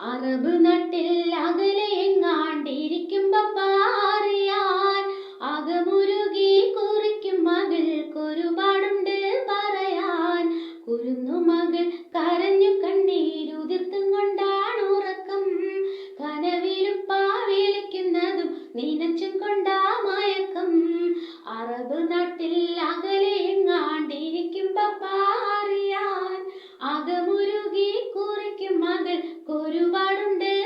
Arab നാട്ടിൽ അകലെ എങ്ങാണ്ടിരിക്കുമ്പോ പാറിയാൻ അകമുരുകി കുറിക്കും മകൾക്കൊരുപാടുണ്ട് പറയാൻ. കുരുന്നു മകൾ കരഞ്ഞു കണ്ണീരുതിർത്തും കൊണ്ടാണ് ഉറക്കം. കനവിലുപ്പാ വിളിക്കുന്നതും നനച്ചും കൊണ്ടാ മയക്കം. അറബ് നാട്ടിൽ അകലെ എങ്ങാണ്ടിരിക്കുമ്പോ പാറിയാൻ അകമുരുകി കുറിക്കും മകൾക്കൊരുപാടുണ്ട്